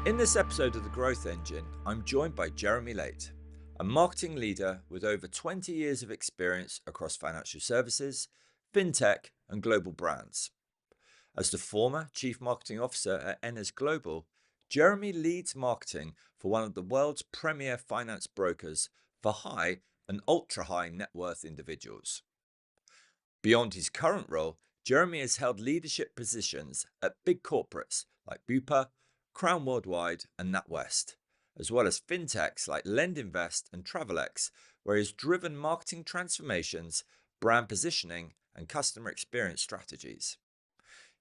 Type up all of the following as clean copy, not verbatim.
In this episode of The Growth Engine, I'm joined by Jeremy Laight, a marketing leader with over 20 years of experience across financial services, fintech, and global brands. As the former Chief Marketing Officer at Enness Global, Jeremy leads marketing for one of the world's premier finance brokers for high and ultra-high net worth individuals. Beyond his current role, Jeremy has held leadership positions at big corporates like Bupa, Crown Worldwide, and NatWest, as well as fintechs like LendInvest and Travelex, where he has driven marketing transformations, brand positioning, and customer experience strategies.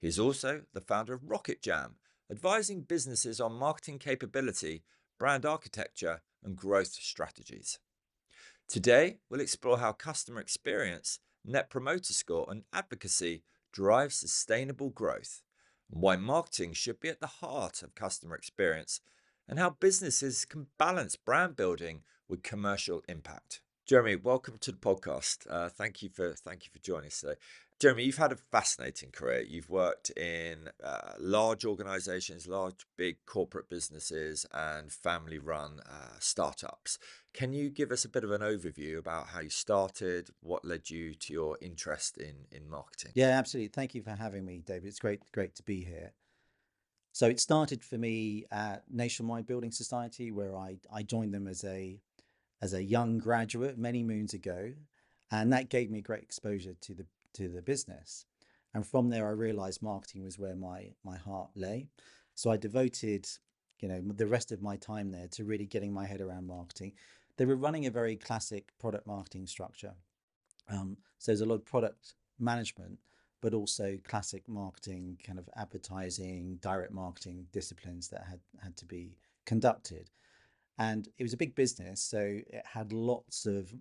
He is also the founder of Rocket Jam, advising businesses on marketing capability, brand architecture, and growth strategies. Today, we'll explore how customer experience, Net Promoter Score, and advocacy drive sustainable growth, and why marketing should be at the heart of customer experience, and how businesses can balance brand building with commercial impact. Jeremy, welcome to the podcast. Thank you for joining us today. Jeremy, you've had a fascinating career. You've worked in large organizations, large, big corporate businesses, and family-run startups. Can you give us a bit of an overview about how you started, what led you to your interest in marketing? Yeah, absolutely. Thank you for having me, David. It's great to be here. So it started for me at Nationwide Building Society, where I joined them as a young graduate many moons ago, and that gave me great exposure to the business. And from there, I realized marketing was where my heart lay. So I devoted, the rest of my time there to really getting my head around marketing. They were running a very classic product marketing structure. So there's a lot of product management, but also classic marketing, kind of advertising, direct marketing disciplines that had to be conducted. And it was a big business, so it had lots of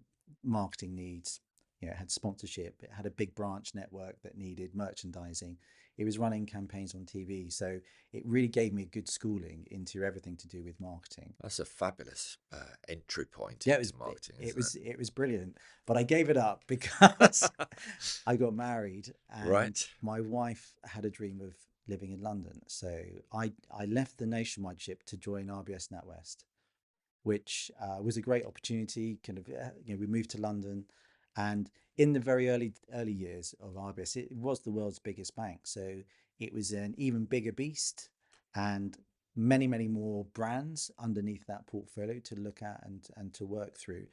marketing needs. It had sponsorship, it had a big branch network that needed merchandising. It was running campaigns on TV, so it really gave me a good schooling into everything to do with marketing. That's a fabulous entry point Yeah, into marketing, it was brilliant, but I gave it up because I got married and Right. my wife had a dream of living in London. So I left the Nationwide ship to join RBS NatWest, which was a great opportunity. We moved to London, and in the very early years of RBS, it was the world's biggest bank. So it was an even bigger beast, and many more brands underneath that portfolio to look at and to work through.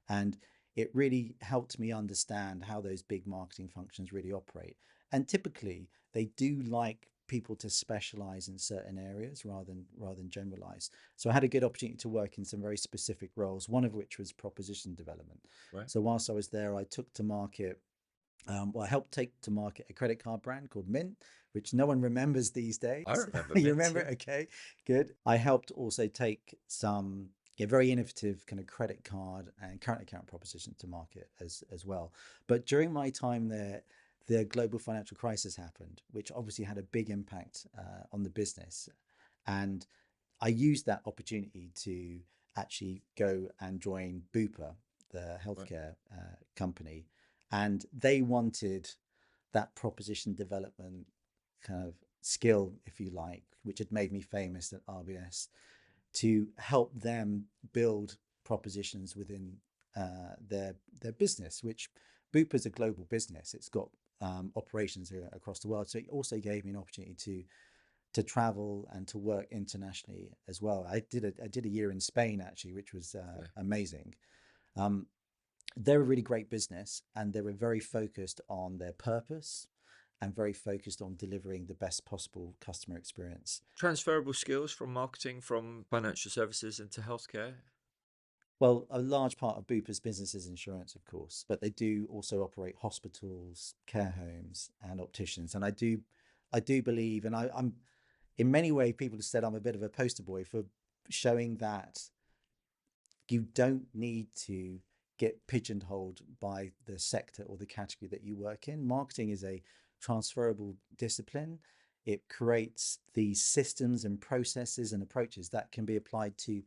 And it really helped me understand how those big marketing functions really operate. And typically they do like people to specialize in certain areas rather than generalize. So I had a good opportunity to work in some very specific roles, one of which was proposition development. Right. So whilst I was there, I took to market I helped take to market a credit card brand called Mint, which no one remembers these days. I remember You Mint, remember yeah. it? Okay, good. I helped also take some very innovative kind of credit card and current account proposition to market as well. But during my time there, the global financial crisis happened, which obviously had a big impact on the business. And I used that opportunity to actually go and join Bupa, the healthcare company, and they wanted that proposition development kind of skill, if you like, which had made me famous at RBS, to help them build propositions within their business, which Bupa is a global business. It's got operations across the world. So it also gave me an opportunity to travel and to work internationally as well. I did a year in Spain actually, which was amazing. They're a really great business, and they were very focused on their purpose and very focused on delivering the best possible customer experience. Transferable skills from marketing from financial services into healthcare. Well, a large part of Bupa's business is insurance, of course, but they do also operate hospitals, care homes, and opticians. And I do believe, and I'm in many ways, people have said I'm a bit of a poster boy for showing that you don't need to get pigeonholed by the sector or the category that you work in. Marketing is a transferable discipline. It creates these systems and processes and approaches that can be applied to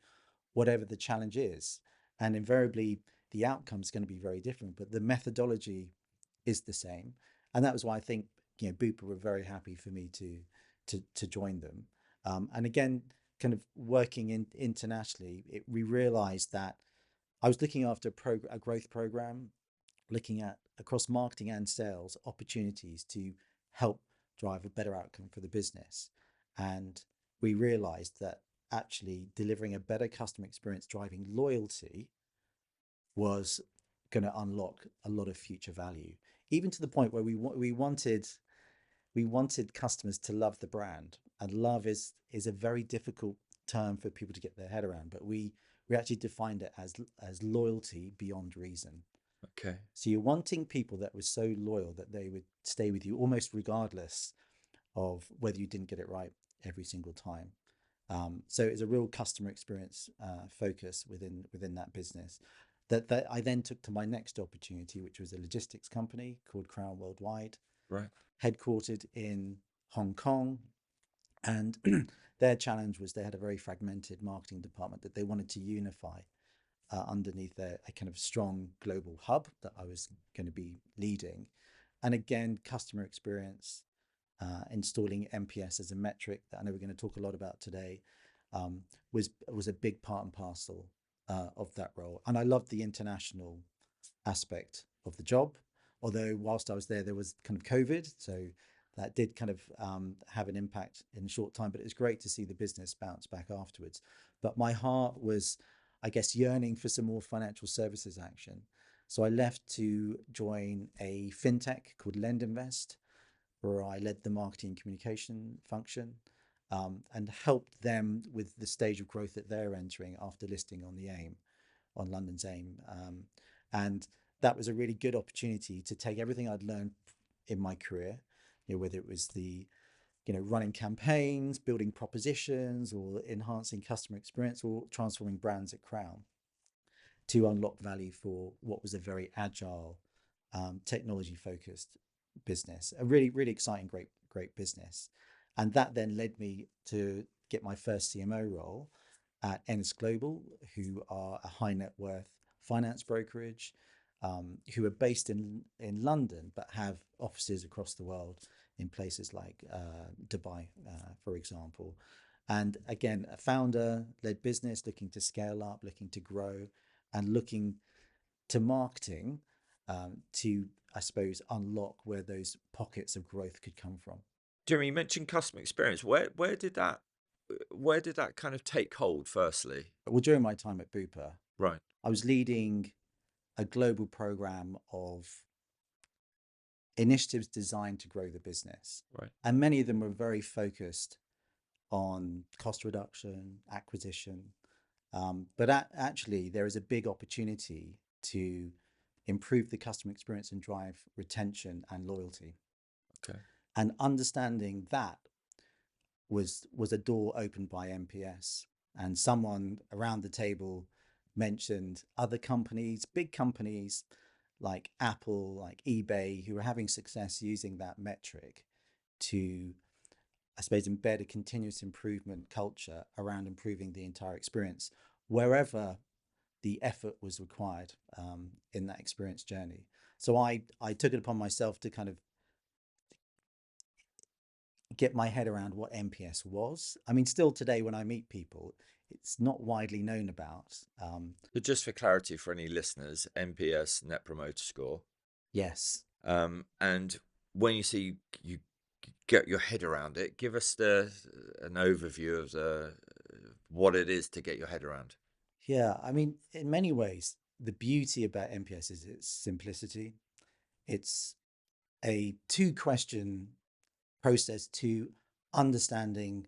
whatever the challenge is. And invariably, the outcome is going to be very different, but the methodology is the same. And that was why I think Bupa were very happy for me to join them. And again, kind of working internationally, we realized that I was looking after a growth program, looking at across marketing and sales opportunities to help drive a better outcome for the business. And we realized that actually delivering a better customer experience, driving loyalty, was going to unlock a lot of future value, even to the point where we wanted customers to love the brand. And love is a very difficult term for people to get their head around, but we actually defined it as loyalty beyond reason. Okay. So you're wanting people that were so loyal that they would stay with you almost regardless of whether you didn't get it right every single time. So it's a real customer experience focus within that business that I then took to my next opportunity, which was a logistics company called Crown Worldwide, Right. headquartered in Hong Kong. And their challenge was they had a very fragmented marketing department that they wanted to unify underneath a kind of strong global hub that I was going to be leading. And again, customer experience, installing NPS as a metric that I know we're going to talk a lot about today, was a big part and parcel of that role. And I loved the international aspect of the job. Although whilst I was there was kind of COVID, so that did kind of have an impact in a short time. But it was great to see the business bounce back afterwards. But my heart was, I guess, yearning for some more financial services action. So I left to join a fintech called LendInvest, where I led the marketing and communication function, and helped them with the stage of growth that they're entering after listing on the AIM, on London's AIM. And that was a really good opportunity to take everything I'd learned in my career, whether it was the running campaigns, building propositions, or enhancing customer experience, or transforming brands at Crown, to unlock value for what was a very agile, technology focused business. A really, really exciting, great business. And that then led me to get my first CMO role at Enness Global, who are a high net worth finance brokerage, who are based in London, but have offices across the world in places like Dubai, for example. And again, a founder led business looking to scale up, looking to grow, and looking to marketing to, I suppose, unlock where those pockets of growth could come from. Jeremy, you mentioned customer experience. Where did that kind of take hold firstly? Well, during my time at Bupa, Right. I was leading a global program of initiatives designed to grow the business. Right. And many of them were very focused on cost reduction, acquisition. But actually, there is a big opportunity to improve the customer experience and drive retention and loyalty. Okay. And understanding that was a door opened by NPS. And someone around the table mentioned other companies, big companies like Apple, like eBay, who are having success using that metric to, I suppose, embed a continuous improvement culture around improving the entire experience wherever the effort was required in that experience journey. So I took it upon myself to kind of get my head around what NPS was. I mean, still today when I meet people, it's not widely known about. So just for clarity for any listeners, NPS, Net Promoter Score. Yes. And when you get your head around it, give us an overview of what it is to get your head around. Yeah. I mean, in many ways, the beauty about NPS is its simplicity. It's a two-question process to understanding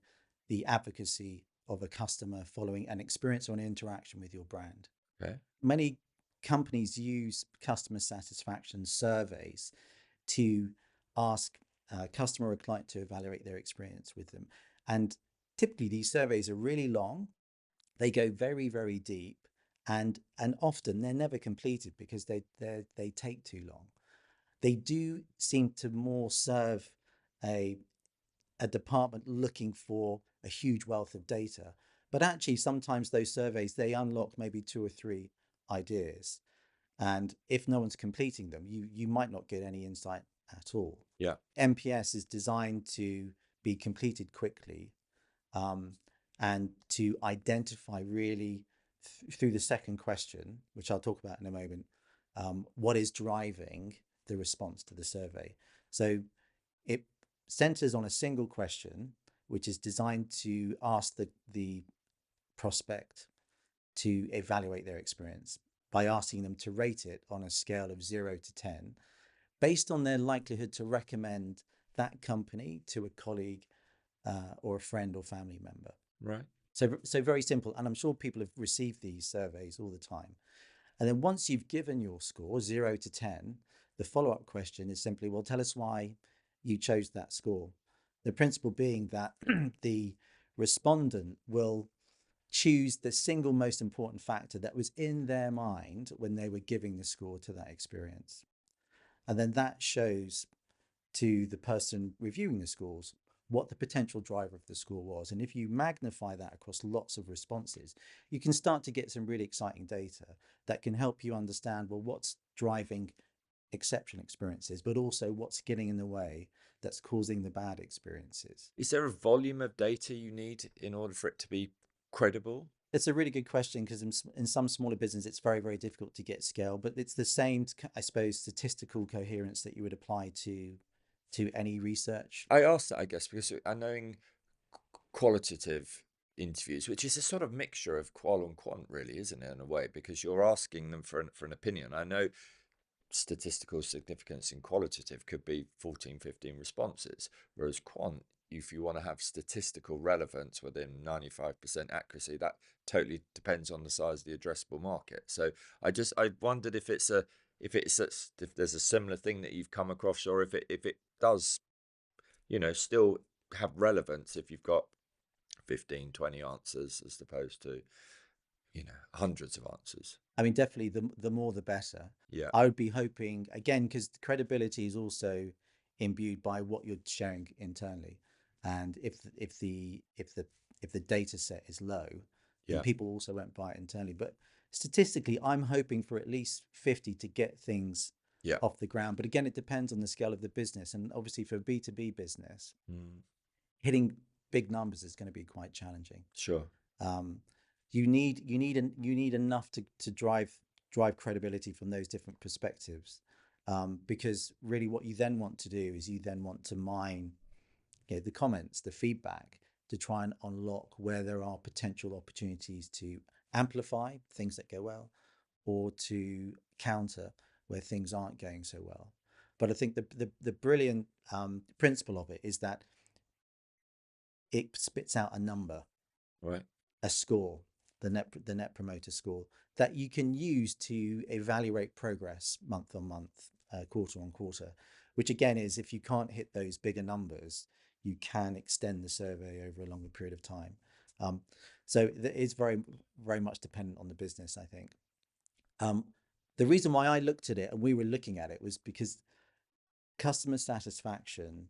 the advocacy of a customer following an experience or an interaction with your brand. Okay. Many companies use customer satisfaction surveys to ask a customer or client to evaluate their experience with them. And typically these surveys are really long. They go very, very deep, and often they're never completed because they take too long. They do seem to more serve a a department looking for a huge wealth of data. But actually, sometimes those surveys, they unlock maybe two or three ideas. And if no one's completing them, you might not get any insight at all. Yeah. NPS is designed to be completed quickly, um, and to identify really through the second question, which I'll talk about in a moment, what is driving the response to the survey. So it centers on a single question, which is designed to ask the prospect to evaluate their experience by asking them to rate it on a scale of 0 to 10 based on their likelihood to recommend that company to a colleague or a friend or family member. Right. So very simple. And I'm sure people have received these surveys all the time. And then once you've given your score, 0 to 10, the follow-up question is simply, well, tell us why you chose that score. The principle being that the respondent will choose the single most important factor that was in their mind when they were giving the score to that experience. And then that shows to the person reviewing the scores what the potential driver of the score was. And if you magnify that across lots of responses, you can start to get some really exciting data that can help you understand, well, what's driving exceptional experiences, but also what's getting in the way that's causing the bad experiences. Is there a volume of data you need in order for it to be credible? It's a really good question because in some smaller business, it's very, very difficult to get scale, but it's the same, I suppose, statistical coherence that you would apply to any research. I asked that, I guess, because I know in qualitative interviews, which is a sort of mixture of qual and quant, really, isn't it, in a way, because you're asking them for an opinion. I know statistical significance in qualitative could be 14, 15 responses, whereas quant, if you want to have statistical relevance within 95% accuracy, that totally depends on the size of the addressable market. So I wondered if if there's a similar thing that you've come across, or if it does, still have relevance if you've got 15, 20 answers as opposed to, hundreds of answers. I mean, definitely the more the better. Yeah. I would be hoping again because credibility is also imbued by what you're sharing internally, and if the data set is low, then Yeah. people also won't buy it internally. But statistically, I'm hoping for at least 50 to get things Yeah. off the ground. But again, it depends on the scale of the business, and obviously for a B2B business, Mm, hitting big numbers is going to be quite challenging. sure. Um, you need enough to drive credibility from those different perspectives, because really what you then want to do is you then want to mine, the comments, the feedback, to try and unlock where there are potential opportunities to amplify things that go well, or to counter where things aren't going so well. But I think the brilliant principle of it is that it spits out a number, Right. a score, the net promoter score that you can use to evaluate progress month on month, quarter on quarter. Which again is, if you can't hit those bigger numbers, you can extend the survey over a longer period of time. So it's very, very much dependent on the business, I think. The reason why I looked at it and we were looking at it was because customer satisfaction,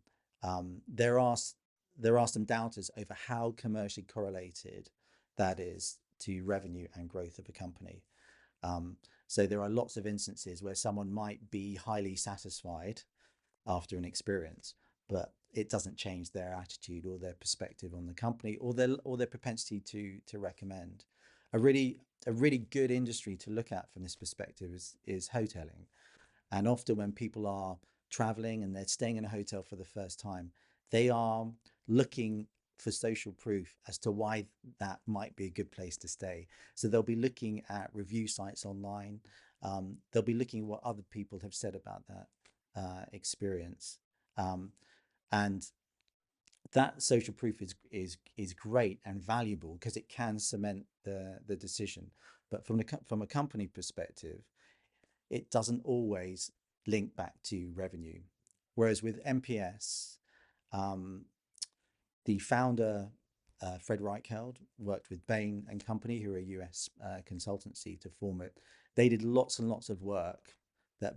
there are some doubters over how commercially correlated that is to revenue and growth of a company. So there are lots of instances where someone might be highly satisfied after an experience, but it doesn't change their attitude or their perspective on the company or their propensity to recommend. A really good industry to look at from this perspective is hoteling. And often when people are traveling and they're staying in a hotel for the first time, they are looking for social proof as to why that might be a good place to stay. So they'll be looking at review sites online. They'll be looking at what other people have said about that experience. And that social proof is great and valuable because it can cement the decision. But from a company perspective, it doesn't always link back to revenue. Whereas with NPS, the founder, Fred Reichheld, worked with Bain and Company, who are a US consultancy, to form it. They did lots and lots of work that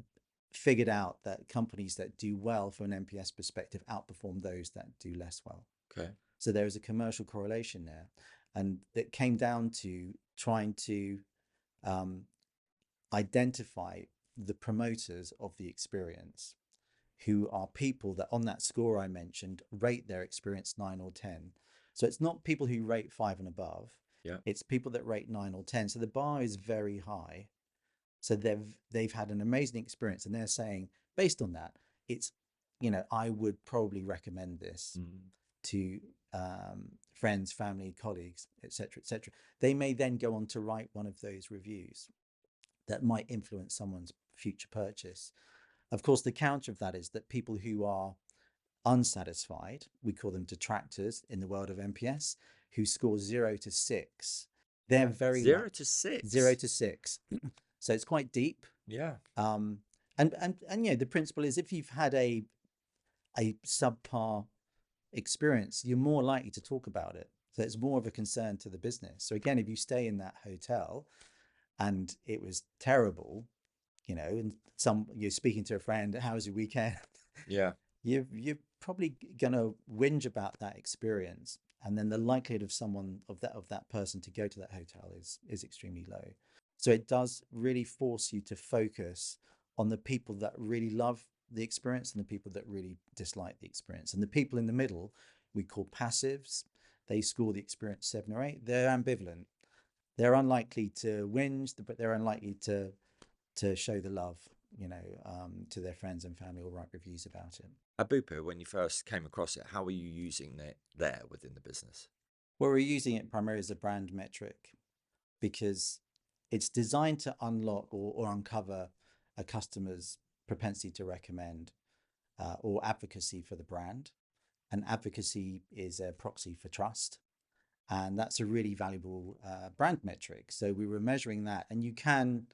figured out that companies that do well from an NPS perspective outperform those that do less well. Okay. So there is a commercial correlation there. And it came down to trying to identify the promoters of the experience, who are people that on that score I mentioned rate their experience 9 or 10, So it's not people who rate 5 and above, Yeah. it's people that rate 9 or 10. So the bar is very high. So they've had an amazing experience, and they're saying, based on that, it's, I would probably recommend this Mm. to friends, family, colleagues, etc., etc. They may then go on to write one of those reviews that might influence someone's future purchase. Of course, the counter of that is that people who are unsatisfied, we call them detractors in the world of NPS, who score 0 to 6, they're very Zero like to 0 6. to 6. So it's quite deep. Yeah. Um, and the principle is, if you've had a subpar experience, you're more likely to talk about it. So it's more of a concern to the business. So again, if you stay in that hotel and it was terrible, and you're speaking to a friend, how was your weekend? Yeah. You're probably gonna whinge about that experience, and then the likelihood of someone of that person to go to that hotel is extremely low. So it does really force you to focus on the people that really love the experience and the people that really dislike the experience. And the people in the middle, we call passives. They score the experience 7 or 8. They're ambivalent. They're unlikely to whinge, but they're unlikely to show the love, to their friends and family, or write reviews about it. At Bupa, when you first came across it, how were you using it there within the business? Well, we're using it primarily as a brand metric because it's designed to unlock or uncover a customer's propensity to recommend, or advocacy for the brand. And advocacy is a proxy for trust. And that's a really valuable brand metric. So we were measuring that, and you can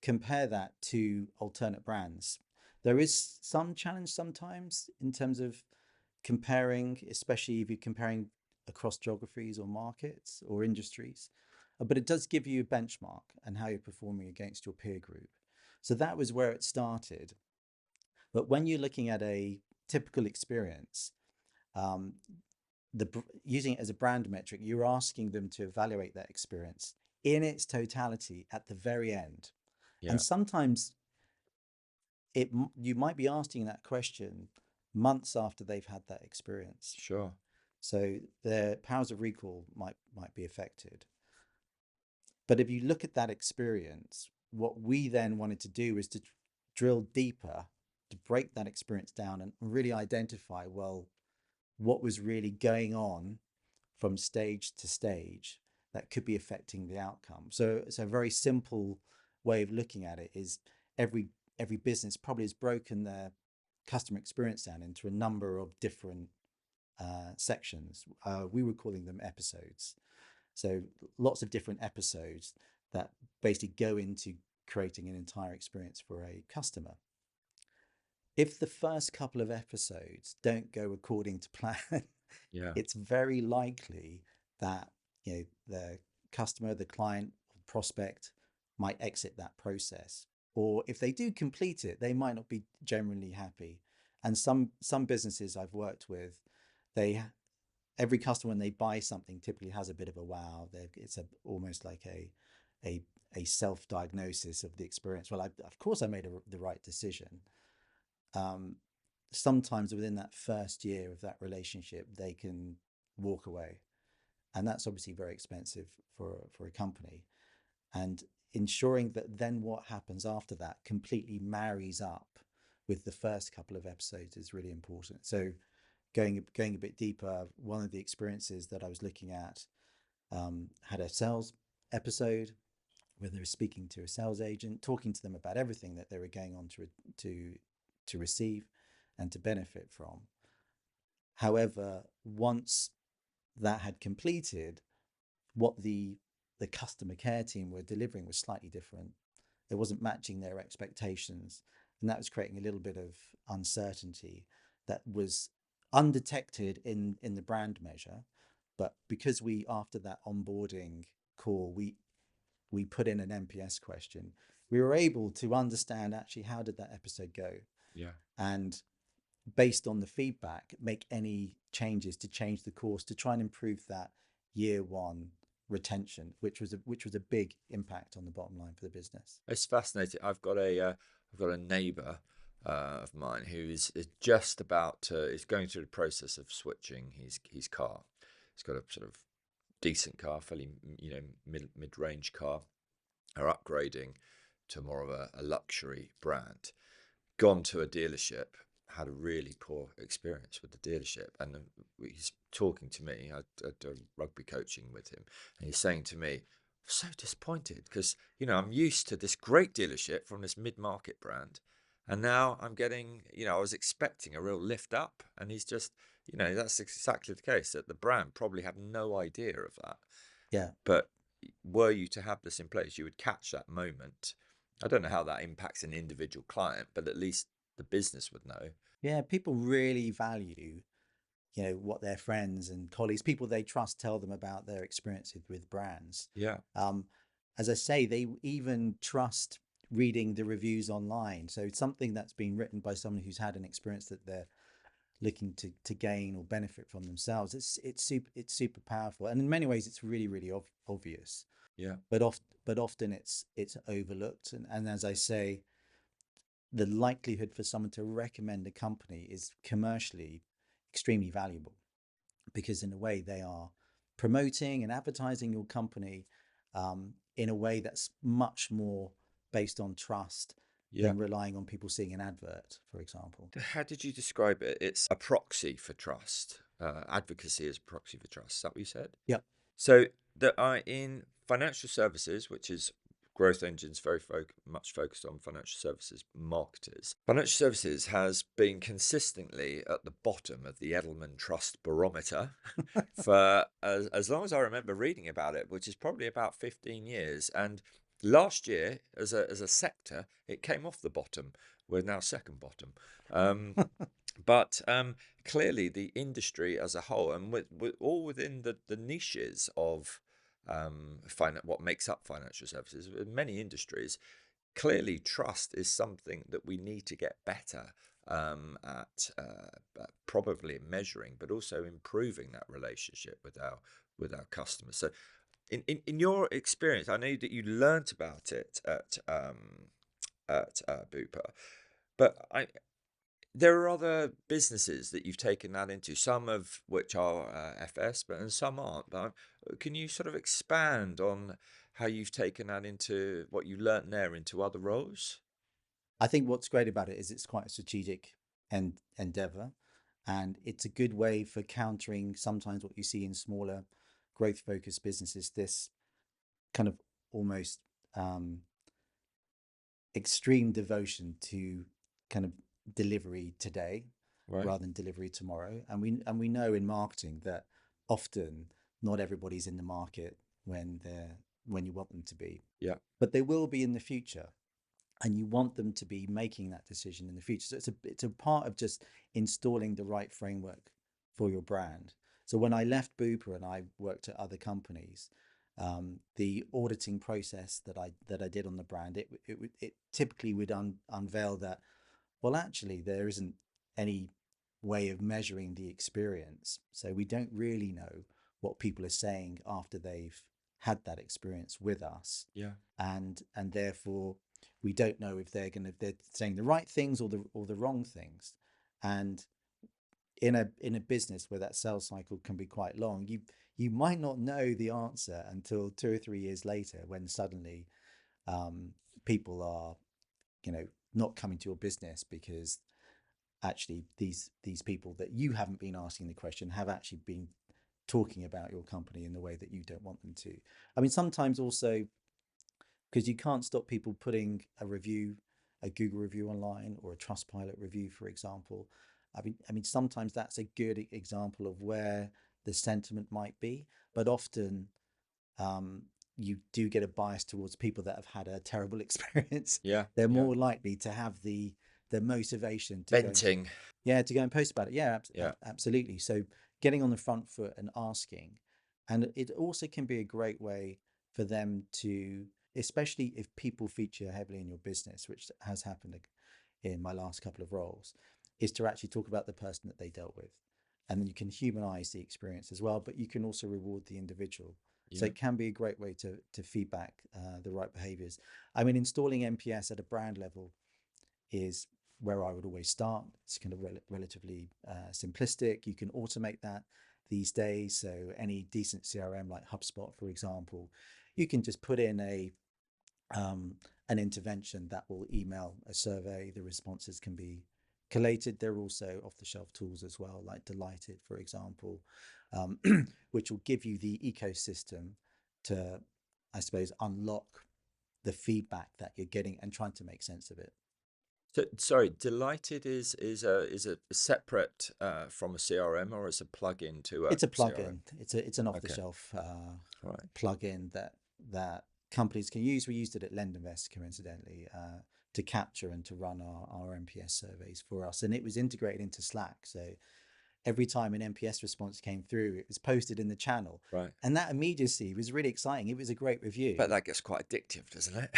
compare that to alternate brands. There is some challenge sometimes in terms of comparing, especially if you're comparing across geographies or markets or industries. But it does give you a benchmark and how you're performing against your peer group. So that was where it started. But when you're looking at a typical experience, um, using it as a brand metric, you're asking them to evaluate that experience in its totality at the very end. And Yeah. sometimes you might be asking that question months after they've had that experience. Sure. So their powers of recall might be affected. But if you look at that experience, what we then wanted to do is to drill deeper, to break that experience down and really identify, well, what was really going on from stage to stage that could be affecting the outcome. So it's a very simple way of looking at it is every every business probably has broken their customer experience down into a number of different sections. We were calling them episodes. So lots of different episodes that basically go into creating an entire experience for a customer. If the first couple of episodes don't go according to plan, Yeah. it's very likely that the customer, the client, prospect might exit that process. Or if they do complete it, they might not be genuinely happy. And some businesses I've worked with, they every customer when they buy something typically has a bit of a wow. It's almost like a a self-diagnosis of the experience. Well, of course I made the right decision. Um, Sometimes within that first year of that relationship, they can walk away, and that's obviously very expensive for a company. And ensuring that then what happens after that completely marries up with the first couple of episodes is really important. So going a bit deeper, one of the experiences that I was looking at had a sales episode where they were speaking to a sales agent, talking to them about everything that they were going on to to receive and to benefit from. However, once that had completed, what the customer care team were delivering was slightly different. It wasn't matching their expectations, and that was creating a little bit of uncertainty that was undetected in the brand measure. But because we, after that onboarding call, we put in an NPS question, we were able to understand actually how did that episode go, Yeah. and based on the feedback, make any changes to change the course to try and improve that year one retention, which was a big impact on the bottom line for the business. It's fascinating. I've got a neighbour of mine who is just about to is going through the process of switching his car. He's got a sort of decent car, fairly, mid-range car, are upgrading to more of a luxury brand. Gone to a dealership, had a really poor experience with the dealership, and he's talking to me. I do rugby coaching with him, and he's saying to me, "I'm so disappointed because I'm used to this great dealership from this mid-market brand, and now I'm getting, I was expecting a real lift up, and he's just, that's exactly the case, that the brand probably had no idea of that. Yeah. But were you to have this in place, you would catch that moment. I don't know how that impacts an individual client, but at least the business would know. Yeah, people really value, what their friends and colleagues, people they trust, tell them about their experiences with brands. Yeah, Um, as I say, they even trust reading the reviews online. So it's something that's been written by someone who's had an experience that they're looking to gain or benefit from themselves. It's super powerful, and in many ways, it's really really obvious. yeah, But often it's overlooked, and as I say, the likelihood for someone to recommend a company is commercially extremely valuable, because in a way they are promoting and advertising your company in a way that's much more based on trust yeah. than relying on people seeing an advert, for example. How did you describe it? It's a proxy for trust. Advocacy is a proxy for trust. Is that what you said? Yep. So that are in financial services, which is growth engines, very much focused on financial services marketers. Financial services has been consistently at the bottom of the Edelman Trust Barometer for as long as I remember reading about it, which is probably about 15 years. And last year, as a sector, it came off the bottom. We're now second bottom. Um, but clearly, the industry as a whole, and with all within the niches of what makes up financial services, in many industries, clearly trust is something that we need to get better at probably measuring, but also improving that relationship with our customers. So, in your experience, I know that you learnt about it at Bupa, but there are other businesses that you've taken that into, some of which are FS, and some aren't. But can you sort of expand on how you've taken that into what you learnt there into other roles? I think what's great about it is it's quite a strategic endeavor, and it's a good way for countering sometimes what you see in smaller growth focused businesses, this kind of almost um, extreme devotion to kind of delivery today Right. rather than delivery tomorrow. And we know in marketing that often not everybody's in the market when you want them to be, Yeah. but they will be in the future, and you want them to be making that decision in the future. So it's a part of just installing the right framework for your brand. So when I left Bupa and I worked at other companies, the auditing process that I did on the brand, it typically would unveil that, well, actually there isn't any way of measuring the experience, so we don't really know what people are saying after they've had that experience with us, Yeah. and therefore we don't know if they're saying the right things or the wrong things. And in a business where that sales cycle can be quite long, you might not know the answer until 2 or 3 years later, when suddenly people are not coming to your business because actually these people that you haven't been asking the question have actually been talking about your company in the way that you don't want them to. I mean, sometimes also, because you can't stop people putting a Google review online, or a Trustpilot review, for example. I mean, sometimes that's a good example of where the sentiment might be, but often um, you do get a bias towards people that have had a terrible experience. Yeah. They're Yeah. more likely to have the motivation to go and, Venting. yeah, to go and post about it. Yeah, Yeah. absolutely. So getting on the front foot and asking, and it also can be a great way for them to, especially if people feature heavily in your business, which has happened in my last couple of roles, is to actually talk about the person that they dealt with, and then you can humanize the experience as well, but you can also reward the individual. So Yeah. it can be a great way to feedback the right behaviors. I mean, installing NPS at a brand level is where I would always start. It's kind of relatively simplistic. You can automate that. these days. So any decent CRM like HubSpot, for example, you can just put in an intervention that will email a survey. The responses can be collated. There are also off-the-shelf tools as well, like Delighted, for example, um, which will give you the ecosystem to, I suppose, unlock the feedback that you're getting and trying to make sense of it. So, sorry, Delighted is a separate from a CRM, or is a plug-in to a It's a CRM? plugin. It's an Okay, off-the-shelf right. plugin that companies can use. We used it at LendInvest, coincidentally, to capture and to run our NPS surveys for us, and it was integrated into Slack. So every time an NPS response came through, it was posted in the channel, Right. and that immediacy was really exciting. It was a great review. But that gets quite addictive, doesn't it?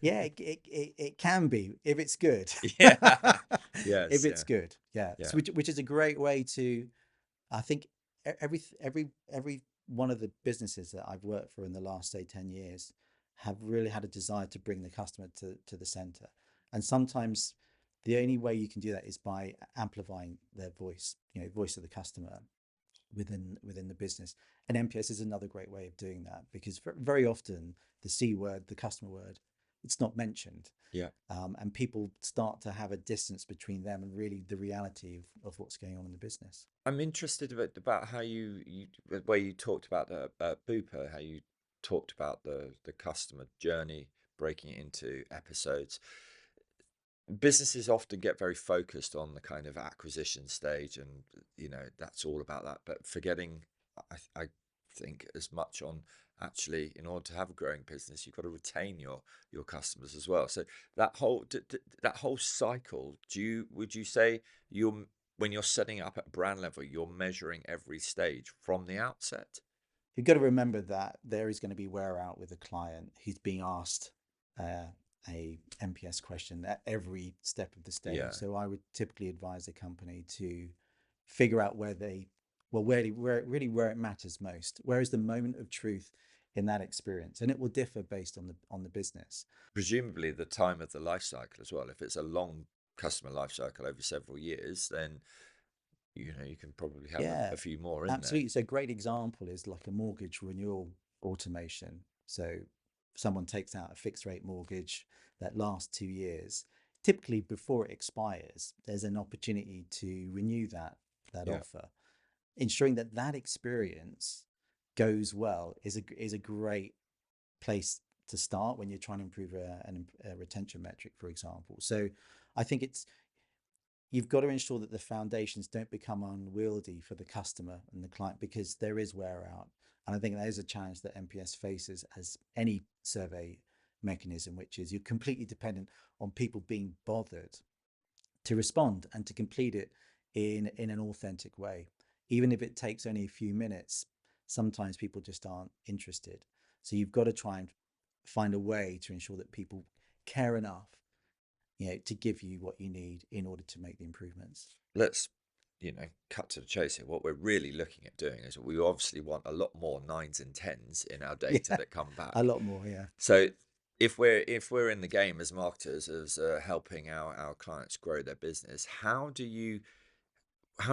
Yeah, it can be if it's good. Yeah. If Yes. it's Yeah. good, yeah. Yeah. So which is a great way to, I think, every one of the businesses that I've worked for in the last, say, 10 years have really had a desire to bring the customer to the center. And sometimes the only way you can do that is by amplifying their voice, voice of the customer within the business. And NPS is another great way of doing that, because very often the C word, the customer word, it's not mentioned. Yeah. And people start to have a distance between them and really the reality of what's going on in the business. I'm interested about how you where you talked about Bupa, how you talked about the customer journey, breaking it into episodes. Businesses often get very focused on the kind of acquisition stage, and that's all about that, but forgetting, I think, as much on, actually, in order to have a growing business, you've got to retain your customers as well. So that whole cycle, would you say, when you're setting up at brand level, you're measuring every stage from the outset? You've got to remember that there is going to be wear out with a client who's being asked uh, a NPS question at every step of the stage. Yeah. So I would typically advise a company to figure out where it matters most. Where is the moment of truth in that experience? And it will differ based on the business. Presumably the time of the life cycle as well. If it's a long customer life cycle over several years, then you can probably have Yeah, a few more in there. absolutely. So a great example is like a mortgage renewal automation. So someone takes out a fixed rate mortgage that lasts 2 years. Typically, before it expires, there's an opportunity to renew that Yeah. offer. Ensuring that that experience goes well is a great place to start when you're trying to improve a retention metric, for example. So I think you've got to ensure that the foundations don't become unwieldy for the customer and the client, because there is wear out. And I think that is a challenge that NPS faces as any survey mechanism, which is you're completely dependent on people being bothered to respond and to complete it in an authentic way. Even if it takes only a few minutes, sometimes people just aren't interested. So you've got to try and find a way to ensure that people care enough, to give you what you need in order to make the improvements. Let's cut to the chase here. What we're really looking at doing is, we obviously want a lot more nines and tens in our data Yeah, that come a back. lot more. Yeah. So if we're in the game as marketers, as helping our clients grow their business, how do you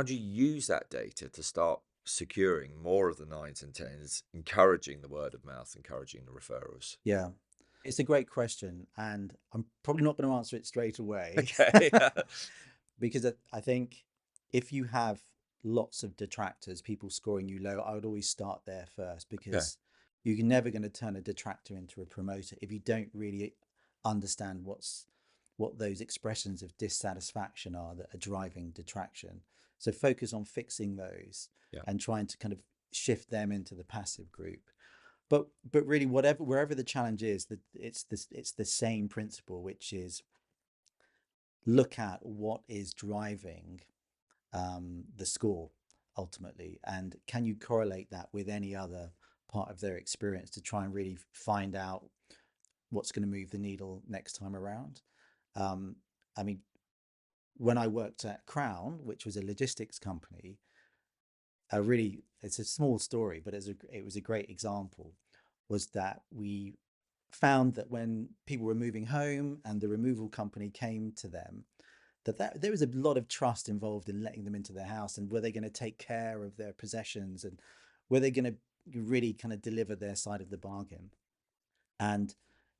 use that data to start securing more of the nines and tens, encouraging the word of mouth, encouraging the referrals? Yeah. It's a great question, and I'm probably not going to answer it straight away. Okay. Because I think if you have lots of detractors, people scoring you low, I would always start there first, Okay. because you're never going to turn a detractor into a promoter if you don't really understand what those expressions of dissatisfaction are that are driving detraction. So focus on fixing those Yeah. and trying to kind of shift them into the passive group. But really, wherever the challenge is, that it's the same principle, which is look at what is driving the score ultimately, and can you correlate that with any other part of their experience to try and really find out what's going to move the needle next time around. um, I mean, when I worked at Crown, which was a logistics company, it's a small story, but it was a great example, was that we found that when people were moving home and the removal company came to them, that there was a lot of trust involved in letting them into their house, and were they going to take care of their possessions, and were they going to really kind of deliver their side of the bargain. And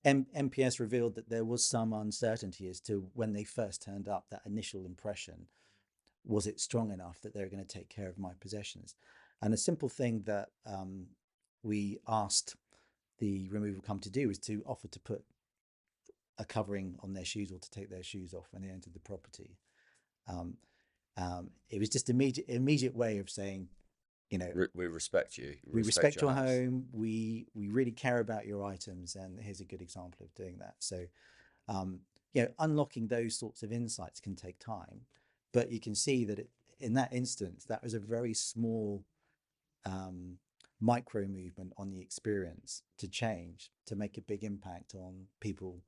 NPS revealed that there was some uncertainty as to when they first turned up, that initial impression, was it strong enough that they're going to take care of my possessions? And a simple thing that we asked the removal company to do was to offer to put a covering on their shoes or to take their shoes off when they entered the property. Um, it was just immediate way of saying, you know, We respect you. We we respect respect your your house. home. We really care about your items, and here's a good example of doing that. So, um, unlocking those sorts of insights can take time, but you can see that in that instance, that was a very small um, micro movement on the experience to change, to make a big impact on people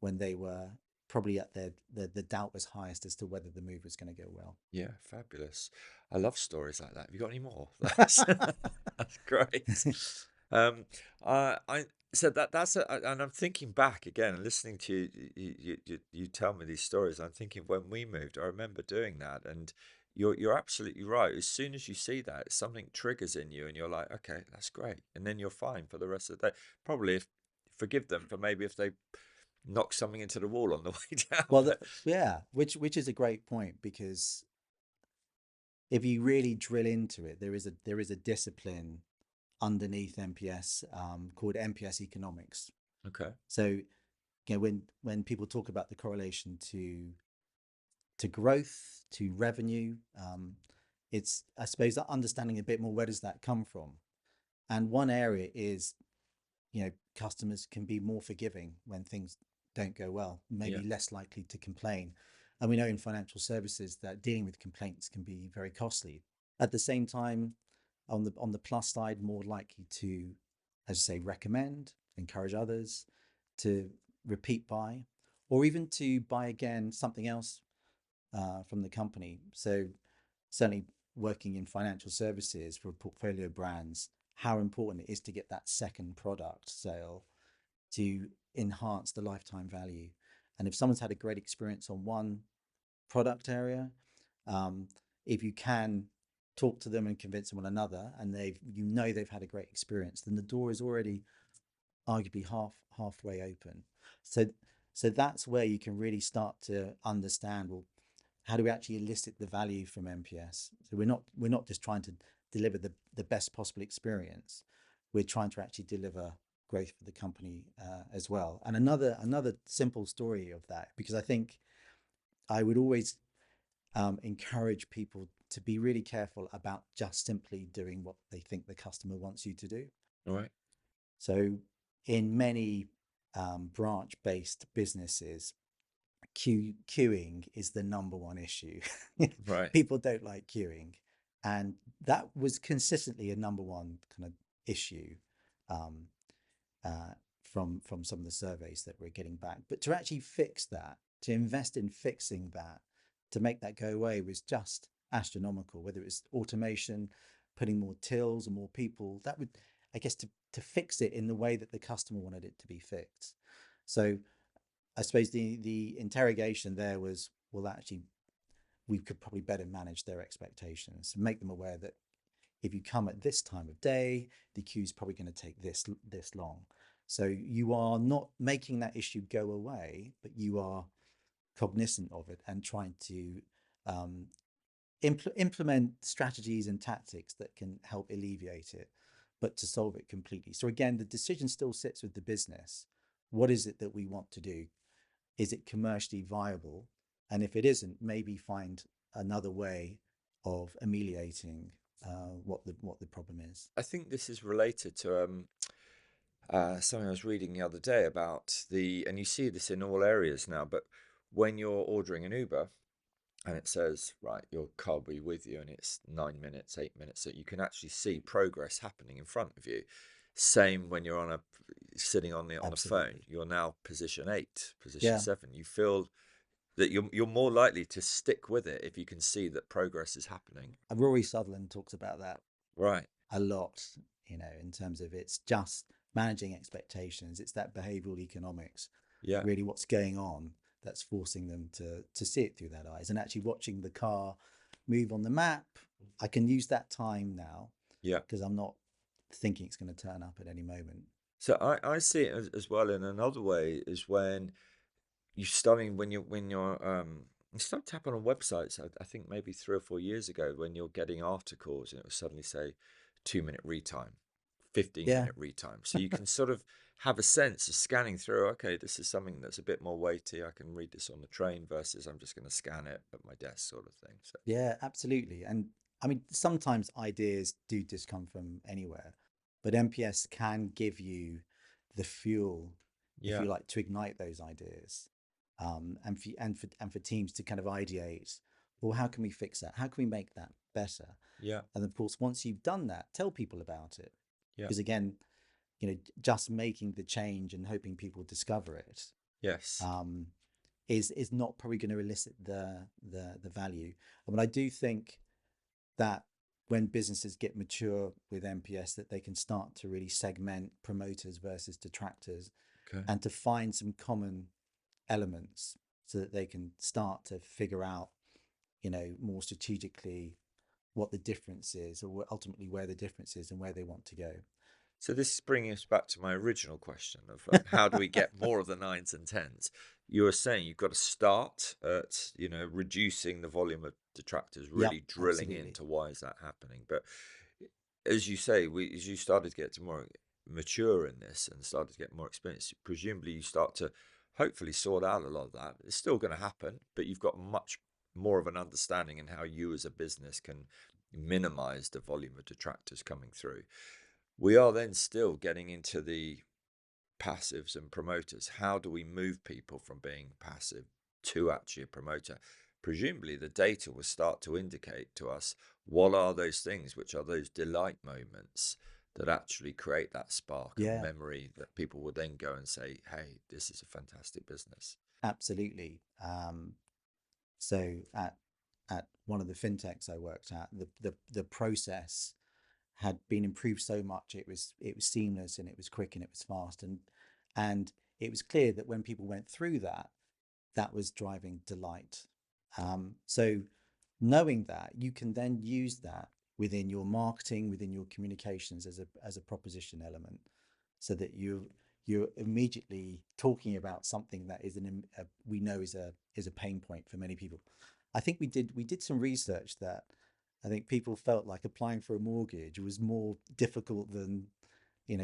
when they were probably at the doubt was highest as to whether the move was going to go well. Yeah, fabulous. I love stories like that. Have you got any more? That's great. Um, I so that's and I'm thinking back again, listening to you tell me these stories. I'm thinking when we moved, I remember doing that, and you're absolutely right. As soon as you see that, something triggers in you, and you're like, okay, that's great, and then you're fine for the rest of the day. Probably if forgive them for maybe if they knock something into the wall on the way down, Well, but yeah, which is a great point, because if you really drill into it, there is a discipline underneath NPS called NPS economics. okay, So, when people talk about the correlation to growth, to revenue, it's, I suppose, that understanding a bit more, where does that come from? And one area is, customers can be more forgiving when things don't go well, yeah, maybe less likely to complain. And we know in financial services that dealing with complaints can be very costly. At the same time, on the plus side, more likely to, as I say, recommend, encourage others to repeat buy, or even to buy again something else from the company. So certainly working in financial services for portfolio brands, how important it is to get that second product sale to enhance the lifetime value. And if someone's had a great experience on one product area, um, if you can talk to them and convince them on another, and they've had a great experience, then the door is already arguably halfway open. So so that's where you can really start to understand, well, how do we actually elicit the value from NPS? So we're not just trying to deliver the best possible experience. We're trying to actually deliver growth for the company as well. And another simple story of that, because I think I would always encourage people to be really careful about just simply doing what they think the customer wants you to do. all right, So in many branch-based businesses, queuing is the number one issue. right. People don't like queuing, and that was consistently a number one kind of issue um, from some of the surveys that we're getting back. But to actually fix that, to invest in fixing that, to make that go away was just astronomical. Whether it was automation, putting more tills or more people, that would, I guess, to fix it in the way that the customer wanted it to be fixed. So I suppose the interrogation there was, well, actually, we could probably better manage their expectations, make them aware that if you come at this time of day, the queue is probably going to take this long. So you are not making that issue go away, but you are cognizant of it and trying to um, implement strategies and tactics that can help alleviate it, but to solve it completely. So again, the decision still sits with the business. What is it that we want to do? Is it commercially viable? And if it isn't, maybe find another way of ameliorating what the problem is. I think this is related to something I was reading the other day about and you see this in all areas now, but when you're ordering an Uber and it says, right, your car will be with you, and it's 9 minutes, 8 minutes, so you can actually see progress happening in front of you. Same when you're sitting on a phone, Absolutely. you're now position 8, position Yeah. 7. You feel that you're more likely to stick with it if you can see that progress is happening. Rory Sutherland talks about that Right. a lot, in terms of it's just managing expectations. It's that behavioral economics, Yeah. really what's going on that's forcing them to see it through that eyes, and actually watching the car move on the map. I can use that time now Yeah. because I'm not thinking it's going to turn up at any moment. So I see it as well in another way is when you starting when you're you start tapping on websites. I think maybe 3 or 4 years ago when you're getting articles and it will suddenly say 2 minute read time, 15 Yeah, minute read time. So you can sort of have a sense of scanning through, okay, this is something that's a bit more weighty. I can read this on the train versus I'm just going to scan it at my desk sort of thing. So yeah, absolutely. And I mean, sometimes ideas do just come from anywhere, but NPS can give you the fuel, if yeah, you like, to ignite those ideas, and for teams to kind of ideate. Well, how can we fix that? How can we make that better? yeah, And of course, once you've done that, tell people about it. yeah, Because again, just making the change and hoping people discover it, yes. um, is not probably going to elicit the value. I mean, I do think that when businesses get mature with NPS, that they can start to really segment promoters versus detractors, Okay. and to find some common elements so that they can start to figure out, more strategically what the difference is, or ultimately where the difference is and where they want to go. So this is bringing us back to my original question of how do we get more of the nines and tens? You were saying you've got to start at, reducing the volume of detractors, Yep, really drilling absolutely. into why is that happening. But as you say, as you started to get to more mature in this and started to get more experience, presumably you start to hopefully sort out a lot of that. It's still going to happen, but you've got much more of an understanding in how you as a business can minimize the volume of detractors coming through. We are then still getting into the passives and promoters. How do we move people from being passive to actually a promoter? Presumably, the data will start to indicate to us what are those things, which are those delight moments that actually create that spark of Yeah, memory that people will then go and say, hey, this is a fantastic business. absolutely. So at one of the fintechs I worked at, the process had been improved so much, it was seamless and it was quick and it was fast, and it was clear that when people went through that, that was driving delight. So knowing that, you can then use that within your marketing, within your communications as a proposition element, so that you're immediately talking about something that is we know is a pain point for many people. I think we did some research that I think people felt like applying for a mortgage was more difficult than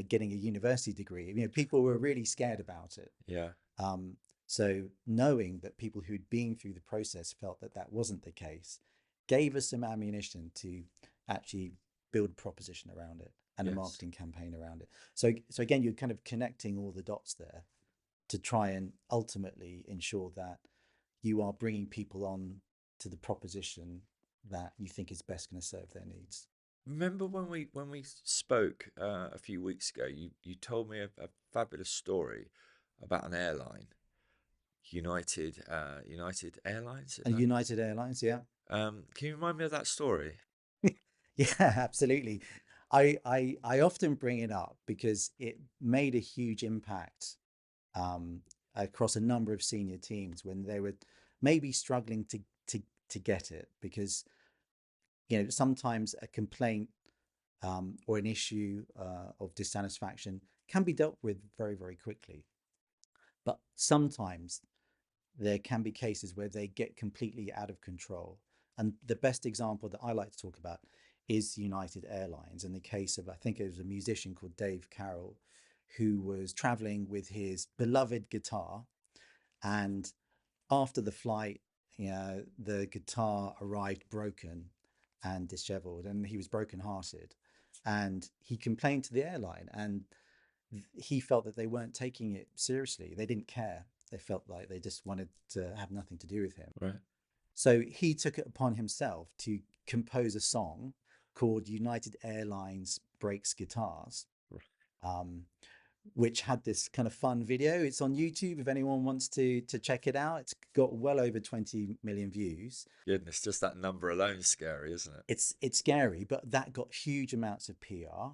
getting a university degree. People were really scared about it. Yeah. Um, so knowing that people who'd been through the process felt that that wasn't the case gave us some ammunition to actually build a proposition around it and a Yes. marketing campaign around it. So again, you're kind of connecting all the dots there to try and ultimately ensure that you are bringing people on to the proposition that you think is best going to serve their needs. Remember when we spoke a few weeks ago, you told me a fabulous story about an airline, United Airlines, is And that? United Airlines, yeah. Can you remind me of that story? Yeah, absolutely. I often bring it up because it made a huge impact, um, across a number of senior teams when they were maybe struggling to get it, because sometimes a complaint, or an issue, of dissatisfaction can be dealt with very, very quickly, but sometimes there can be cases where they get completely out of control. And the best example that I like to talk about is United Airlines, in the case of, I think it was a musician called Dave Carroll, who was traveling with his beloved guitar. And after the flight, the guitar arrived broken and disheveled, and he was brokenhearted. And he complained to the airline, and he felt that they weren't taking it seriously. They didn't care. They felt like they just wanted to have nothing to do with him. Right. So he took it upon himself to compose a song called United Airlines Breaks Guitars, um, which had this kind of fun video. It's on YouTube if anyone wants to check it out. It's got well over 20 million views. Goodness, just that number alone is scary, isn't it? It's scary, but that got huge amounts of PR.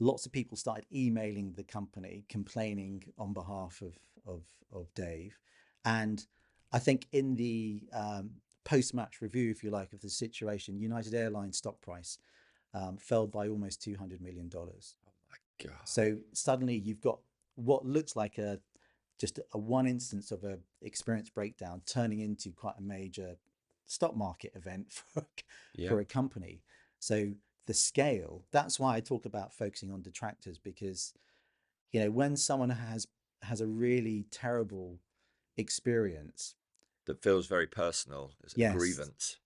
Lots of people started emailing the company complaining on behalf of Dave, and I think in the post-match review, if you like, of the situation, United Airlines stock price fell by almost $200 million. God. So suddenly you've got what looks like a just a one instance of a experience breakdown turning into quite a major stock market event Yeah. for a company. So the scale, that's why I talk about focusing on detractors, because when someone has a really terrible experience, That feels very personal. It's a yes, grievance.